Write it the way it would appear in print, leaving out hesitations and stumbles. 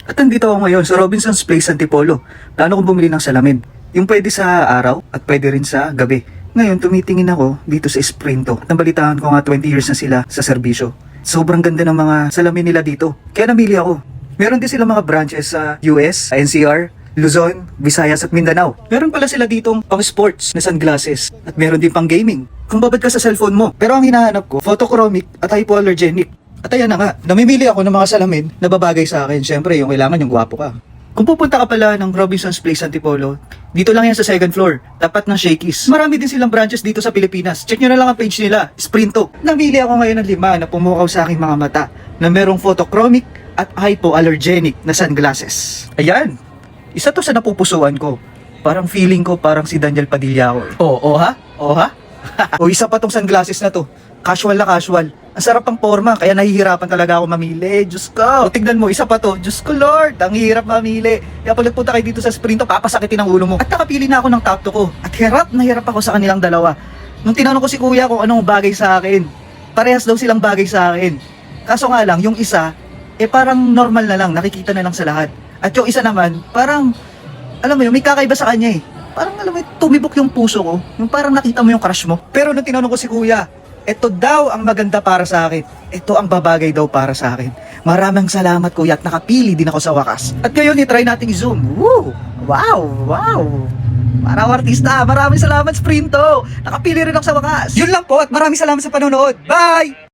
At nandito ako ngayon sa Robinson's Place Antipolo. Plano kong bumili ng salamin. Yung pwede sa araw at pwede rin sa gabi. Ngayon tumitingin ako dito sa Sprinto. Nabalitaan ko nga 20 years na sila sa serbisyo. Sobrang ganda ng mga salamin nila dito. Kaya namili ako. Meron din sila mga branches sa US, NCR, Luzon, Visayas at Mindanao. Meron pala sila ditong pang sports na sunglasses at meron din pang gaming. Kung babad ka sa cellphone mo. Pero ang hinahanap ko, photochromic at hypoallergenic. At ayan na nga, namimili ako ng mga salamin na babagay sa akin. Siyempre, yung kailangan yung gwapo ka. Kung pupunta ka pala ng Robinson's Place Antipolo, dito lang yan sa second floor, tapat ng Shakey's. Marami din silang branches dito sa Pilipinas. Check nyo na lang ang page nila, Sprinto. Namili ako ngayon ng 5 na pumukaw sa aking mga mata na merong photochromic at hypoallergenic na sunglasses. Ayan, isa to sa napupusuan ko. Parang feeling ko parang si Daniel Padilla ako. Oh ha? Oh ha? O isa pa tong sunglasses na to. Casual na casual. Ang sarap ang forma, kaya nahihirapan talaga ako mamili. Diyos ko, o, tignan mo, isa pa to. Diyos ko Lord, ang hirap mamili. Kaya pag nagpunta kayo dito sa Sprinto, papasakitin ang ulo mo. At nakapili na ako ng top 2 ko. At hirap na hirap ako sa kanilang dalawa. Nung tinanong ko si kuya kung anong bagay sa akin, parehas daw silang bagay sa akin. Kaso nga lang, yung isa, parang normal na lang, nakikita na lang sa lahat. At yung isa naman, parang, alam mo yun, may kakaiba sa kanya eh. Parang alam mo, tumibok yung puso ko. Yung parang nakita mo yung crush mo. Pero nung tinanong ko si kuya, ito daw ang maganda para sa akin. Ito ang babagay daw para sa akin. Maraming salamat kuya at nakapili din ako sa wakas. At ngayon i-try nating i-zoom. Woo! Wow! Wow! Parang artista. Maraming salamat Sprinto. Nakapili rin ako sa wakas. Yun lang po at maraming salamat sa panonood. Bye!